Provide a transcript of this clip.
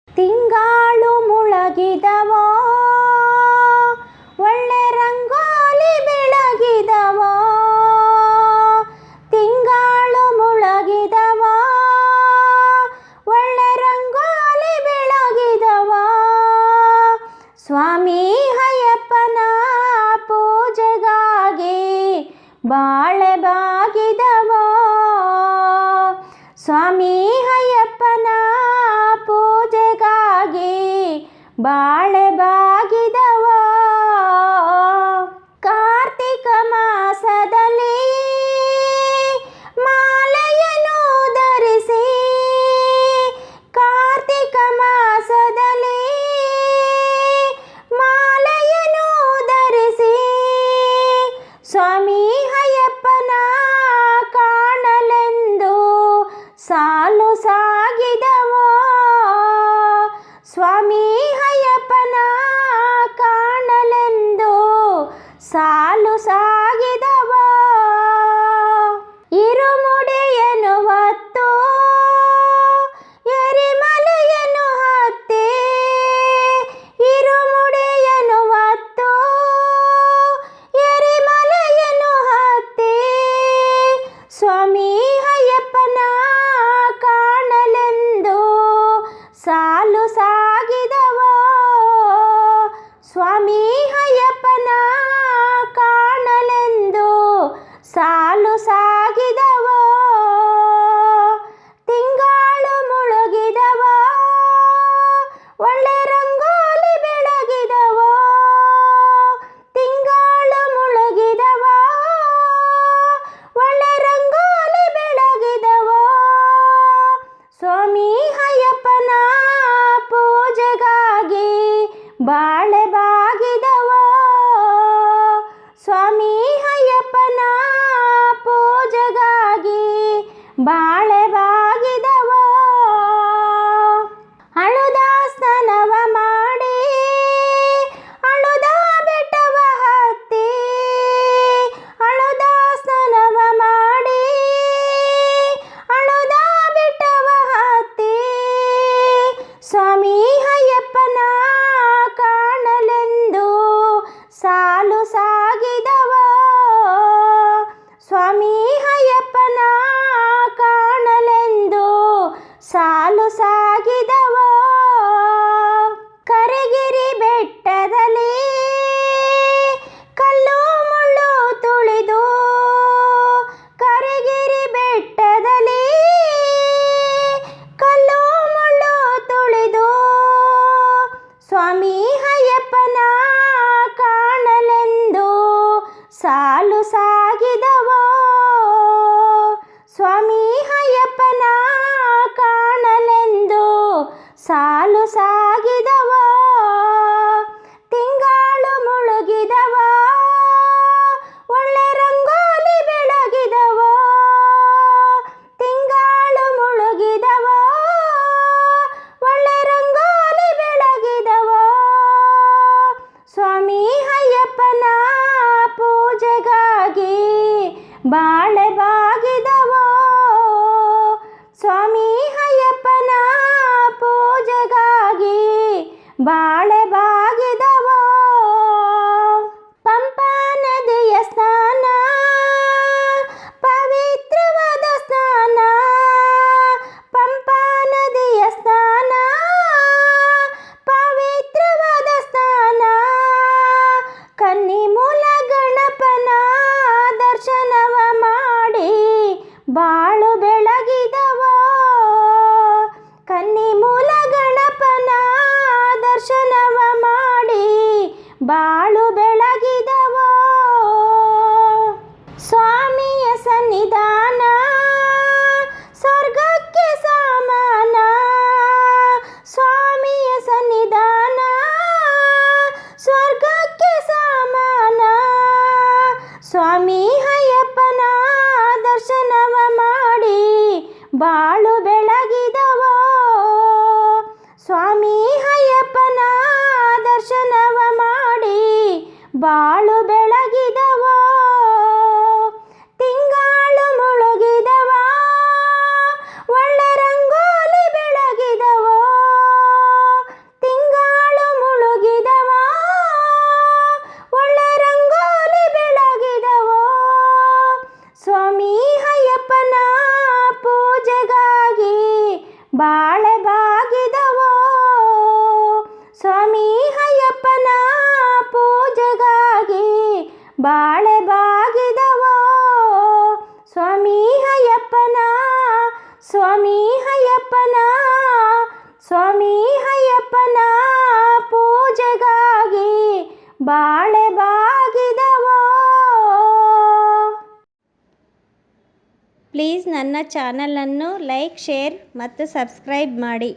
ತಿಂಗಾಳು ಮುಳಗಿದವೋ ಒಳ್ಳೆ ರಂಗೋಲಿ ಬೆಳಗಿದವೋ, ತಿಂಗಾಳು ಮುಳಗಿದವೋ ಒಳ್ಳೆ ರಂಗೋಲಿ ಬೆಳಗಿದವೋ, ಸ್ವಾಮಿ ಅಯ್ಯಪ್ಪನ ಪೂಜೆಗಾಗಿ ಬಾಳೆ ಬಾಗಿದವೋ, ಸ್ವಾಮಿ ಅಯ್ಯಪ್ಪನ ಪೂಜೆಗಾಗಿ ಬಾಳೆ ಬಾಗಿದವೋ, ಕಾರ್ತಿಕ ಮಾಸದಲ್ಲಿ ಮಾಲೆಯನ್ನು ಧರಿಸಿ, ಕಾರ್ತಿಕ ಮಾಸದಲ್ಲಿ ಮಾಲೆಯನ್ನು ಧರಿಸಿ, ಸ್ವಾಮಿ ಅಯ್ಯಪ್ಪನ ಕಾಣಲೆಂದು ಸಾಲು ಸಾಗಿದವೋ, ಸ್ವಾಮಿ ಅಯ್ಯಪ್ಪನ ಕಾಣಲೆಂದು ಸಾಲು ಸಾಗಿದವೋ, ಇರುಮುಡಿಯನ್ನು ಹೊತ್ತು ಎರಿಮಲೆಯನ್ನು ಹತ್ತಿ, ಇರುಮುಡಿಯನ್ನು ಹೊತ್ತು ಎರಿಮಲೆಯನ್ನು ಹತ್ತಿ, ಸ್ವಾಮಿ ಅಯ್ಯಪ್ಪನ ಕಾಣಲೆಂದು ಸಾಲು ಸಾಗಿದವೋ, ಸ್ವಾಮಿ ಅಯ್ಯಪ್ಪನ ಕಾಣಲೆಂದು ಸಾಲು ಸಾಗಿದವೋ, ತಿಂಗಾಳು ಮುಳುಗಿದವೋ ಒಳ್ಳೆ ರಂಗೋಲಿ ಬೆಳಗಿದವೋ, ತಿಂಗಾಳು ಮುಳುಗಿದವೋ ಒಳ್ಳೆ ರಂಗೋಲಿ ಬೆಳಗಿದವೋ, ಸ್ವಾಮಿ ಅಯ್ಯಪ್ಪನ ಪೂಜೆಗಾಗಿ ಬಾಳೆ ಬಾಗಿದವೋ, ಸ್ವಾಮಿ ಅಯ್ಯಪ್ಪನ ಪೂಜೆಗಾಗಿ ಬಾಳೆ ಬಾಗಿದವೋ, ಅಳುದ ಸ್ನಾನವ ಮಾಡಿ ಅಳುದ ಬೆಟ್ಟವ ಹತ್ತಿ, ಅಳುದ ಸ್ನಾನವ ಮಾಡಿ ಅಳುದ ಬೆಟ್ಟವ ಹತ್ತಿ, ಸ್ವಾಮಿ ಅಯ್ಯಪ್ಪನ ಕಾಣಲೆಂದು ಸಾಲು ಸಾಗಿದವೋ, ಸ್ವಾಮಿ ಅಯ್ಯಪ್ಪನ ಕಾಣಲೆಂದು ಸಾಲು ಸಾಗಿದವೋ, ಕರಗಿರಿ ಬೆಟ್ಟದಲ್ಲಿ ಕಲ್ಲು ಮುಳ್ಳು ತುಳಿದು, ಕರಗಿರಿ ಬೆಟ್ಟದಲ್ಲಿ ಕಲ್ಲು ಮುಳ್ಳು ತುಳಿದು, ಸ್ವಾಮಿ ಅಯ್ಯಪ್ಪನ ಕಾಣಲೆಂದು ಸಾಲು ಸಾಗಿದವೋ, ಸ್ವಾಮಿ ಅಯ್ಯಪ್ಪನ ಕಾಣಲೆಂದು ಸಾಲು ಸಾಗಿದವೋ, ತಿಂಗಾಳು ಮುಳುಗಿದವೋ ಒಳ್ಳೆ ರಂಗೋಲಿ ಬೆಳಗಿದವೋ, ತಿಂಗಾಳು ಮುಳುಗಿದವೋ ಒಳ್ಳೆ ರಂಗೋಲಿ ಬೆಳಗಿದವೋ, ಸ್ವಾಮಿ ಅಯ್ಯಪ್ಪನ ಪೂಜೆಗಾಗಿ ಬಾಳೆ ಬಾಗಿದವೋ, ಸ್ವಾಮಿ ಅಯ್ಯಪ್ಪನ ಪೂಜೆಗಾಗಿ ಬಾಳೆ ಬಾಗಿದವೋ, ಪಂಪಾ ನದಿಯ ಸ್ನಾನ ಪವಿತ್ರವಾದ ಸ್ನಾನ, ಪಂಪಾ ನದಿಯ ಸ್ನಾನ ಪವಿತ್ರವಾದ ಸ್ನಾನ, ಕನ್ನಿಮೂಲ ಗಣಪನ ದರ್ಶನವ ಮಾಡಿ ಬಾಳು ಬೆಳಗಿದವೋ, ಕನ್ನಿಮೂಲ ಗಣಪನ ದರ್ಶನವ ಮಾಡಿ ಬಾಳು ಬೆಳಗಿದವೋ, ಸ್ವಾಮಿಯ ಸನ್ನಿಧಾನ ಸ್ವರ್ಗಕ್ಕೆ ಸಮಾನ, ಸ್ವಾಮಿಯ ಸನ್ನಿಧಾನ ಸ್ವರ್ಗಕ್ಕೆ ಸಮಾನ, ಸ್ವಾಮಿ ಅಯ್ಯಪ್ಪನ ದರ್ಶನವ ಮಾಡಿ ಬಾಳು ಬೆಳಗಿದವೋ, ಸ್ವಾಮಿ ಅಯ್ಯಪ್ಪನ ದರ್ಶನವ ಮಾಡಿ ಬಾಳು ಬೆಳಗಿದವೋ ತಿಂಗಾಳು ಮುಳುಗಿದವ ಒಳ್ಳೆ ರಂಗೋಲಿ ಬೆಳಗಿದವೋ ತಿಂಗಾಳು ಮುಳುಗಿದವ ಒಳ್ಳೆ ರಂಗೋಲಿ ಬೆಳಗಿದವೋ ಸ್ವಾಮಿ ಅಯ್ಯಪ್ಪನ ಪೂಜೆಗಾಗಿ ಬಾಳೆ ಬಾಗಿದವೋ ಸ್ವಾಮಿ ಅಯ್ಯಪ್ಪನ ಪೂಜೆಗಾಗಿ ಬಾಳೆ ಬಾಗಿದವೋ ಸ್ವಾಮಿ ಅಯ್ಯಪ್ಪನ ಸ್ವಾಮಿ ಅಯ್ಯಪ್ಪನ ಸ್ವಾಮಿ ಅಯ್ಯಪ್ಪನ ಪೂಜೆಗಾಗಿ ಬಾಳೆ ಬಾಗಿದವೋ. ಪ್ಲೀಸ್ ನನ್ನ ಚಾನಲನ್ನು ಲೈಕ್, ಶೇರ್ ಮತ್ತು ಸಬ್ಸ್ಕ್ರೈಬ್ ಮಾಡಿ.